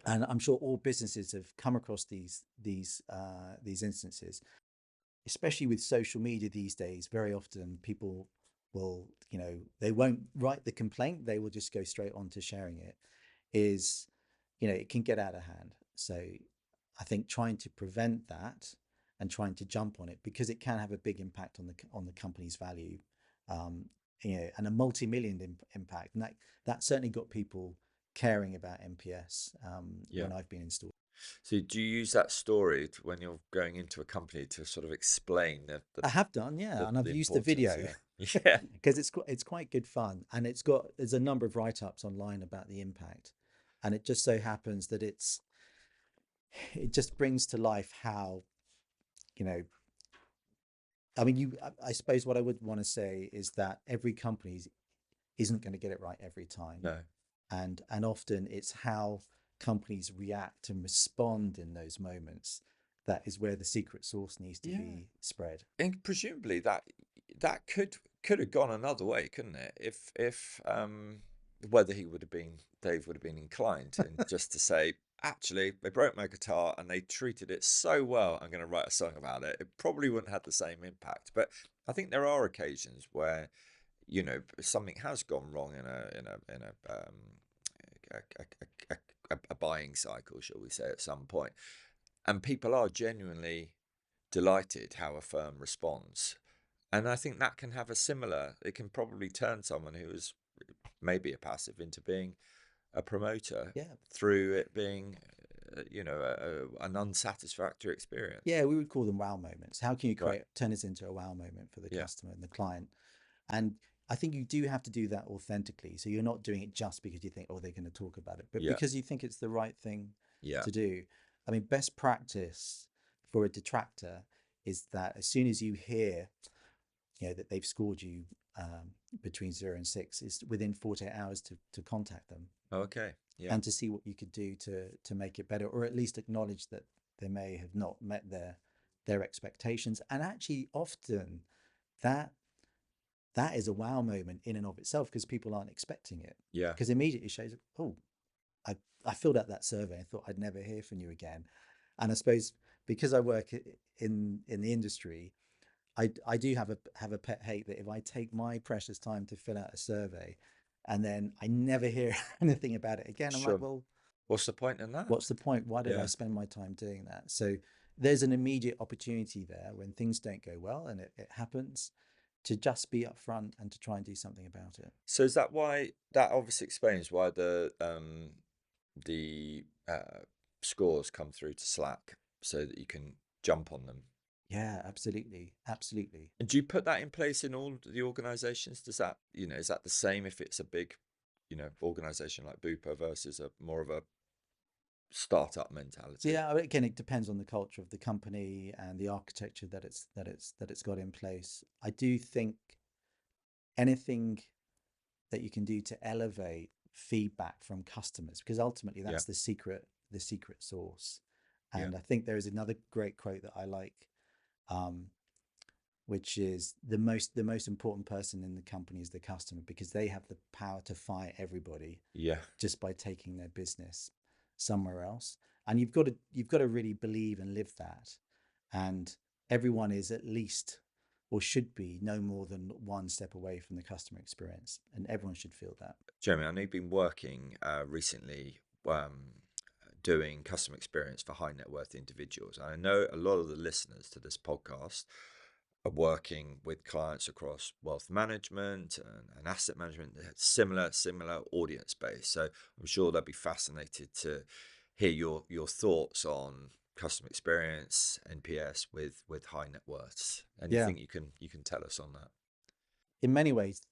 and I'm sure all businesses have come across these instances, especially with social media these days. Very often people will, they won't write the complaint, they will just go straight on to sharing it. Is, it can get out of hand. So I think trying to prevent that and trying to jump on it, because it can have a big impact on the company's value, um, and a multi-million impact. And that certainly got people caring about NPS Yeah. when I've been in store. So do you use that story when you're going into a company to sort of explain I have done, yeah, and I've the used the importance? video Yeah. Yeah. because it's quite good fun, and there's a number of write-ups online about the impact, and it just so happens that it just brings to life how, you know I mean, I suppose what I would want to say is that every company isn't going to get it right every time, No. and often it's how companies react and respond in those moments that is where the secret sauce needs to Yeah. be spread. And presumably that could have gone another way, couldn't it? If whether Dave would have been inclined and just to say, actually, they broke my guitar and they treated it so well, I'm going to write a song about it. It probably wouldn't have the same impact. But I think there are occasions where, something has gone wrong in a buying cycle, shall we say, at some point, and people are genuinely delighted how a firm responds. And I think that can have it can probably turn someone who is maybe a passive into being a promoter Yeah, through it being, an unsatisfactory experience. yeah, we would call them wow moments. How can you Right. turn this into a wow moment for the Yeah. customer and the client? And I think you do have to do that authentically. So you're not doing it just because you think, oh, they're going to talk about it, but Yeah. because you think it's the right thing Yeah. to do. I mean, best practice for a detractor is that as soon as you hear, that they've scored you between 0 and 6, is within 48 hours to contact them Okay. Yeah. and to see what you could do to make it better, or at least acknowledge that they may have not met their expectations. And actually, often that that is a wow moment in and of itself, because people aren't expecting it. Yeah. Because immediately shows, oh, I filled out that survey. I thought I'd never hear from you again. And I suppose because I work in the industry, I do have a pet hate that if I take my precious time to fill out a survey and then I never hear anything about it again, I'm like, Sure. well, What's the point in that? what's the point? Why did I Yeah. spend my time doing that? So there's an immediate opportunity there when things don't go well, and it happens, to just be upfront and to try and do something about it. So is that why that obviously explains why the scores come through to Slack so that you can jump on them? Yeah, absolutely. Absolutely. And do you put that in place in all the organizations? Does that, is that the same if it's a big, organization like Bupa versus a more of a startup mentality? Yeah, again, it depends on the culture of the company and the architecture that it's got in place. I do think anything that you can do to elevate feedback from customers, because ultimately Yeah, that's the secret sauce. yeah, And I think there is another great quote that I like, um, which is the most important person in the company is the customer, because they have the power to fire everybody yeah. just by taking their business somewhere else. And you've got to really believe and live that. And everyone is at least, or should be, no more than one step away from the customer experience, and everyone should feel that. Jeremy, I know you've been working recently doing customer experience for high net worth individuals. I know a lot of the listeners to this podcast are working with clients across wealth management and asset management, similar audience base. So I'm sure they'll be fascinated to hear your thoughts on customer experience, NPS with high net worths. Yeah, Anything you can tell us on that? in many ways,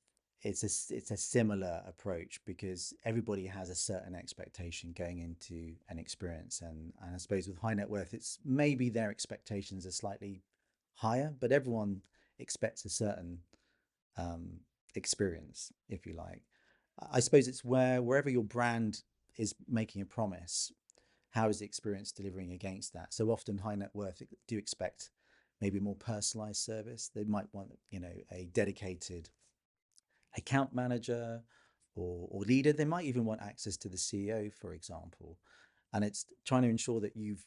it's a similar approach because everybody has a certain expectation going into an experience, and I suppose with high net worth, it's maybe their expectations are slightly higher, but everyone expects a certain um, experience, if you like. I suppose it's wherever your brand is making a promise, how is the experience delivering against that? So often high net worth do expect maybe more personalized service. They might want, a dedicated account manager or leader. They might even want access to the CEO, for example. And it's trying to ensure that you've,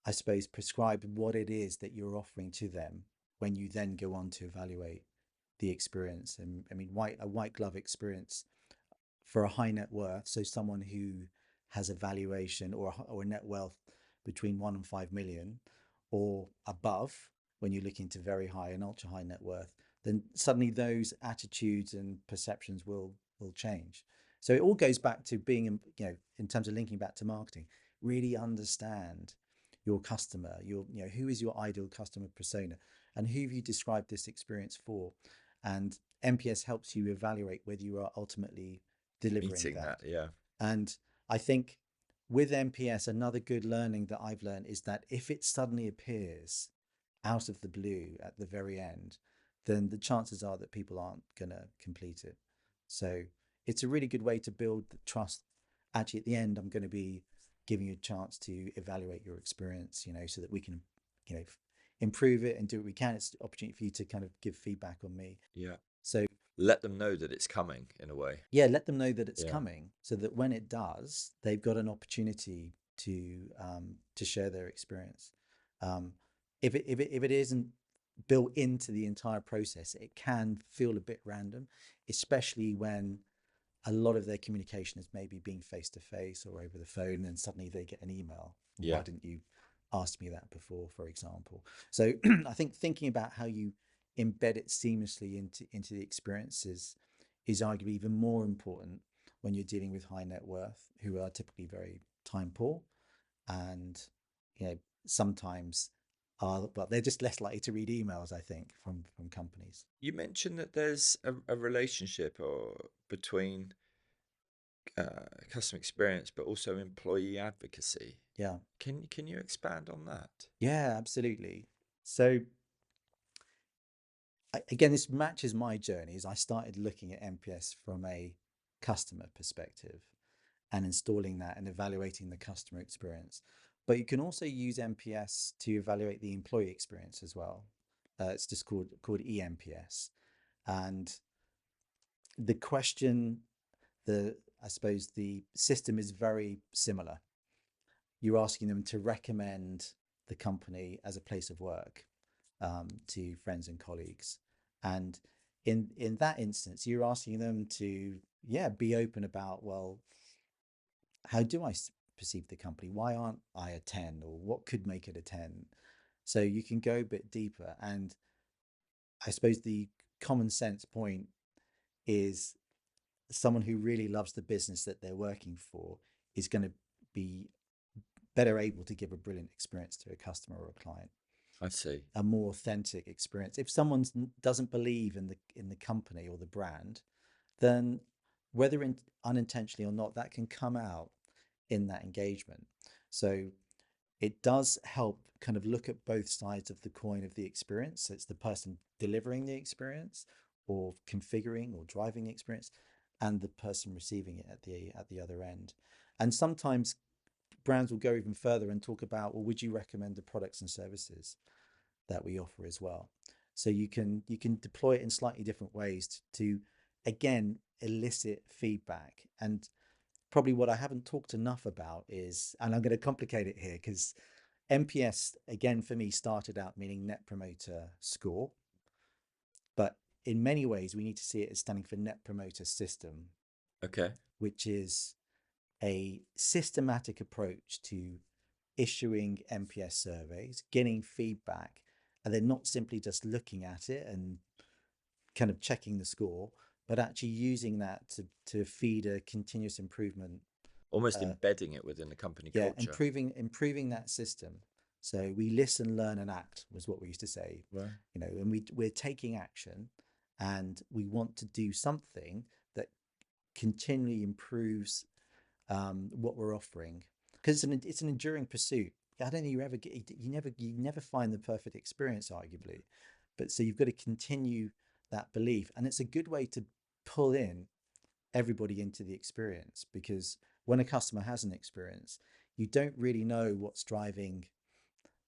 I suppose, prescribed what it is that you're offering to them when you then go on to evaluate the experience. And I mean, a white glove experience for a high net worth, so someone who has a valuation or a net wealth between 1 and 5 million or above, when you're looking to very high and ultra high net worth, then suddenly those attitudes and perceptions will change. So it all goes back to being, in terms of linking back to marketing, really understand your customer, who is your ideal customer persona, and who have you described this experience for, and NPS helps you evaluate whether you are ultimately delivering Meeting that. that, yeah. And I think with NPS, another good learning that I've learned is that if it suddenly appears out of the blue at the very end, then the chances are that people aren't going to complete it. So it's a really good way to build the trust. Actually, at the end, I'm going to be giving you a chance to evaluate your experience, so that we can, improve it and do what we can. It's an opportunity for you to kind of give feedback on me. Yeah. So Let them know that it's coming in a way. yeah, let them know that it's Yeah. coming, so that when it does, they've got an opportunity to share their experience. Um, if it isn't built into the entire process, it can feel a bit random, especially when a lot of their communication is maybe being face to face or over the phone, and suddenly they get an email. Why Yeah. didn't you ask me that before, for example? So I think thinking about how you embed it seamlessly into the experiences is arguably even more important when you're dealing with high net worth who are typically very time poor, and sometimes are, well, they're just less likely to read emails, I think, from companies. You mentioned that there's a relationship or between customer experience, but also employee advocacy. Yeah. Can you expand on that? Yeah, absolutely. So again, this matches my journey as I started looking at NPS from a customer perspective and installing that and evaluating the customer experience. But you can also use NPS to evaluate the employee experience as well. It's just called eNPS. And the question, the I suppose the system is very similar. You're asking them to recommend the company as a place of work to friends and colleagues. And in that instance, you're asking them to, yeah, be open about, well, how do I perceive the company? Why aren't I a 10, or what could make it a 10? So you can go a bit deeper. And I suppose the common sense point is someone who really loves the business that they're working for is going to be better able to give a brilliant experience to a customer or a client, I see. a more authentic experience. If someone doesn't believe in the company or the brand, then whether unintentionally or not, that can come out in that engagement. So it does help kind of look at both sides of the coin of the experience. So it's the person delivering the experience or configuring or driving the experience, and the person receiving it at the other end. And sometimes brands will go even further and talk about, well, would you recommend the products and services that we offer as well? So you can deploy it in slightly different ways to again elicit feedback. And probably what I haven't talked enough about is, and I'm going to complicate it here because NPS again for me started out meaning Net Promoter Score, but in many ways we need to see it as standing for Net Promoter System, Okay. which is a systematic approach to issuing NPS surveys, getting feedback, and then not simply just looking at it and kind of checking the score, but actually using that to feed a continuous improvement. Almost Uh, embedding it within the company yeah, culture. improving that system. So we listen, learn, and act was what we used to say, Right. and we're taking action, and we want to do something that continually improves what we're offering, because it's an enduring pursuit. I don't think you never find the perfect experience, arguably, but so you've got to continue that belief, and it's a good way to pull in everybody into the experience, because when a customer has an experience, you don't really know what's driving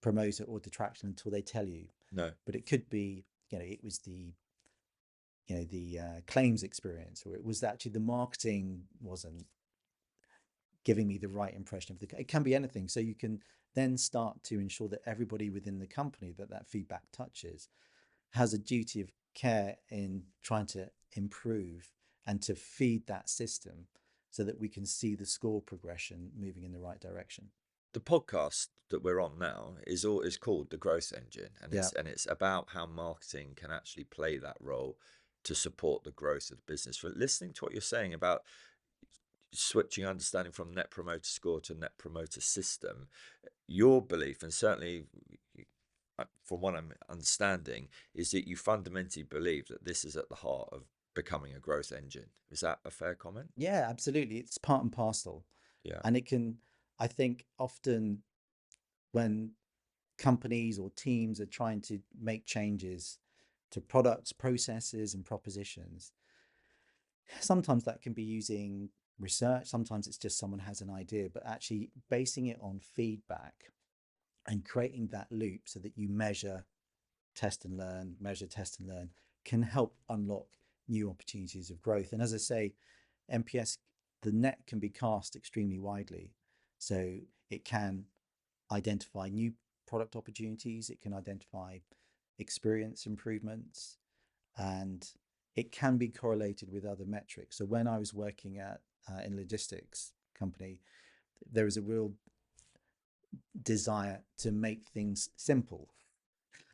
promoter or detraction until they tell you. No. But it could be, it was the claims experience, or it was actually the marketing wasn't giving me the right impression of it can be anything. So you can then start to ensure that everybody within the company that feedback touches has a duty of care in trying to improve and to feed that system, so that we can see the score progression moving in the right direction. The podcast that we're on now is called The Growth Engine, and Yeah. it's about how marketing can actually play that role to support the growth of the business. For listening to what you're saying about switching understanding from net promoter score to net promoter system, your belief, and certainly from what I'm understanding, is that you fundamentally believe that this is at the heart of becoming a growth engine. Is that a fair comment? Yeah, absolutely. It's part and parcel. Yeah. And it can, I think, often when companies or teams are trying to make changes to products, processes, and propositions, sometimes that can be using research, sometimes it's just someone has an idea, but actually basing it on feedback and creating that loop so that you measure, test and learn, measure, test and learn, can help unlock new opportunities of growth. And as I say, NPS, the net can be cast extremely widely. So it can identify new product opportunities, it can identify experience improvements, and it can be correlated with other metrics. So when I was working at in logistics company, there was a real desire to make things simple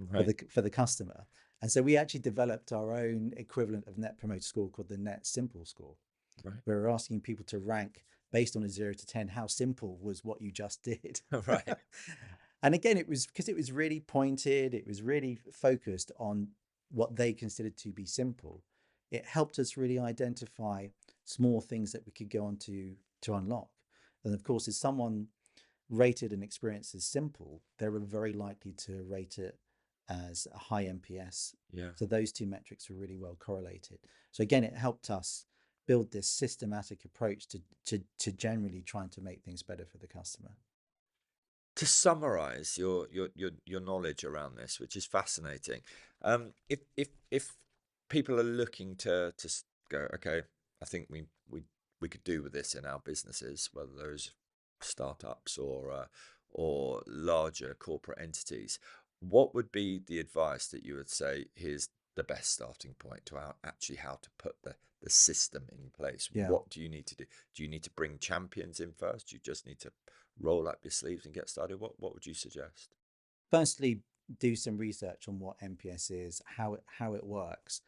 Right. for the customer. And so we actually developed our own equivalent of net promoter score called the net simple score, Right. where we're asking people to rank based on a 0 to 10 how simple was what you just did. Right. And again, it was because it was really pointed, it was really focused on what they considered to be simple. It helped us really identify small things that we could go on to unlock. And of course, if someone rated an experience as simple, they were very likely to rate it as a high NPS. Yeah. So those two metrics were really well correlated. So again, it helped us build this systematic approach to generally trying to make things better for the customer. To summarize your knowledge around this, which is fascinating, if people are looking to go, okay, I think we could do with this in our businesses, whether those startups or larger corporate entities, what would be the advice that you would say? Here's the best starting point to how to put the system in place. Yeah. What do you need to do? Do you need to bring champions in first? Do you just need to roll up your sleeves and get started? What would you suggest? Firstly, do some research on what NPS is, how it works,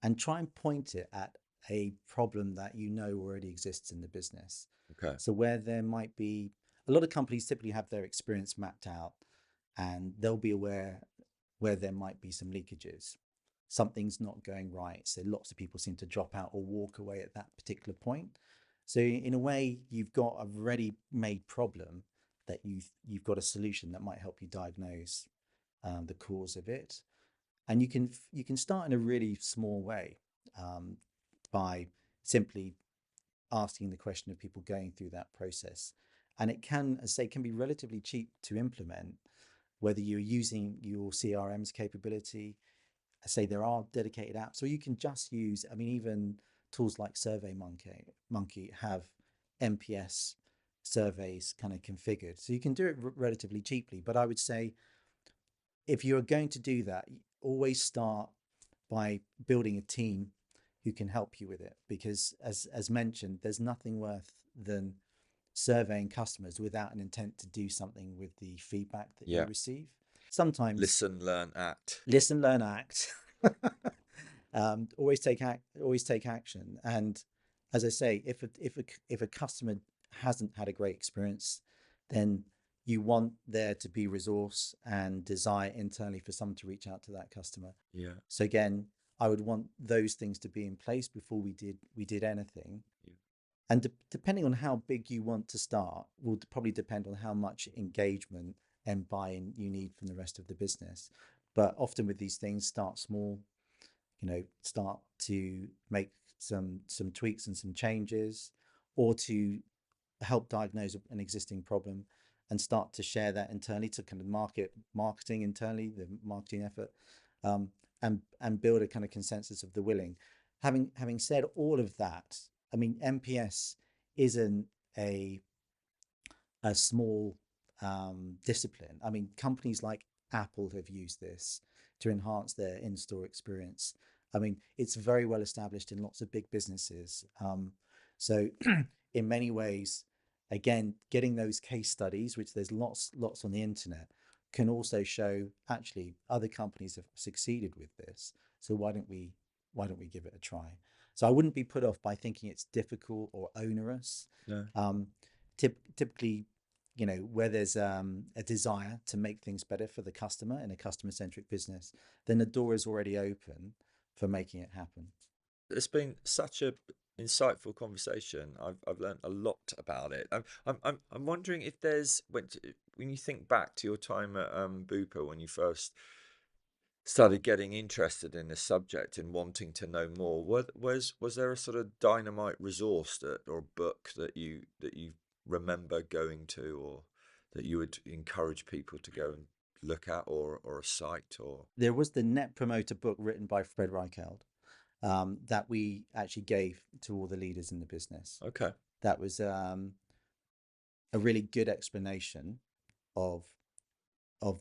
and try and point it at a problem that you know already exists in the business. Okay. So where there might be a lot of companies typically have their experience mapped out, and they'll be aware where there might be some leakages. Something's not going right. So lots of people seem to drop out or walk away at that particular point. So in a way, you've got a ready-made problem that you've got a solution that might help you diagnose the cause of it, and you can start in a really small way, um, by simply asking the question of people going through that process. And it can, as I say, can be relatively cheap to implement, whether you're using your CRM's capability. I say there are dedicated apps, or you can just use, I mean, even tools like SurveyMonkey have NPS surveys kind of configured. So you can do it relatively cheaply. But I would say if you're going to do that, always start by building a team who can help you with it, because as mentioned, there's nothing worse than surveying customers without an intent to do something with the feedback that you Yeah. receive. Sometimes Listen, learn, act. listen, learn, act. Always take action. And as I say, if a customer hasn't had a great experience, then you want there to be resource and desire internally for someone to reach out to that customer. Yeah. So again, I would want those things to be in place before we did anything. Yeah. And depending on how big you want to start, will probably depend on how much engagement and buy-in you need from the rest of the business. But often with these things, start small, start to make some tweaks and some changes, or to help diagnose an existing problem and start to share that internally to kind of marketing internally, the marketing effort, um, and build a kind of consensus of the willing. Having said all of that, I mean, NPS isn't a small discipline. I mean, companies like Apple have used this to enhance their in-store experience. I mean, it's very well established in lots of big businesses. So in many ways, again, getting those case studies, which there's lots on the internet, can also show actually other companies have succeeded with this. So why don't we give it a try? So I wouldn't be put off by thinking it's difficult or onerous. No. Typically, where there's a desire to make things better for the customer in a customer-centric business, then the door is already open for making it happen. It's been such a insightful conversation. I've learned a lot about it. I'm wondering if there's, when you think back to your time at Bupa, when you first started getting interested in this subject and wanting to know more, was there a sort of dynamite resource or book that you remember going to, or that you would encourage people to go and look at, or a site? Or there was the Net Promoter book written by Fred Reichheld that we actually gave to all the leaders in the business. Okay. That was a really good explanation of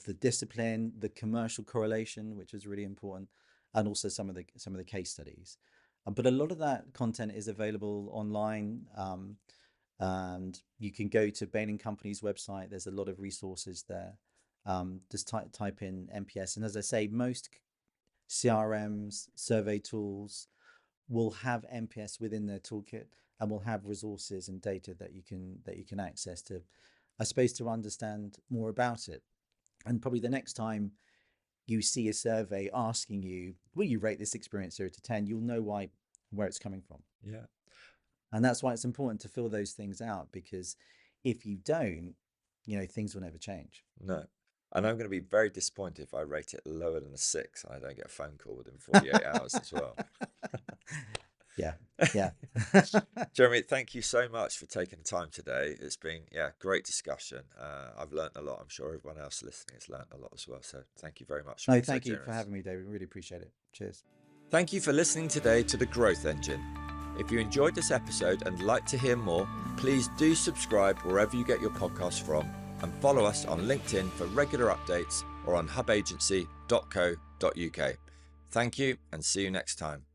the discipline, the commercial correlation, which is really important, and also some of the case studies. But a lot of that content is available online, and you can go to Bain & Company's website. There's a lot of resources there. Just type in NPS, and as I say, most CRMs, survey tools will have NPS within their toolkit, and will have resources and data that you can access to, I suppose, to understand more about it. And probably the next time you see a survey asking you, will you rate this experience 0 to 10, you'll know where it's coming from. Yeah. And that's why it's important to fill those things out, because if you don't, things will never change. No. And I'm going to be very disappointed if I rate it lower than a 6 and I don't get a phone call within 48 hours as well. Yeah. Jeremy, thank you so much for taking the time today. It's been, great discussion. I've learned a lot. I'm sure everyone else listening has learned a lot as well. So thank you very much. No, thank you for having me, David. Really appreciate it. Cheers. Thank you for listening today to The Growth Engine. If you enjoyed this episode and like to hear more, please do subscribe wherever you get your podcasts from, and follow us on LinkedIn for regular updates, or on hubagency.co.uk. Thank you, and see you next time.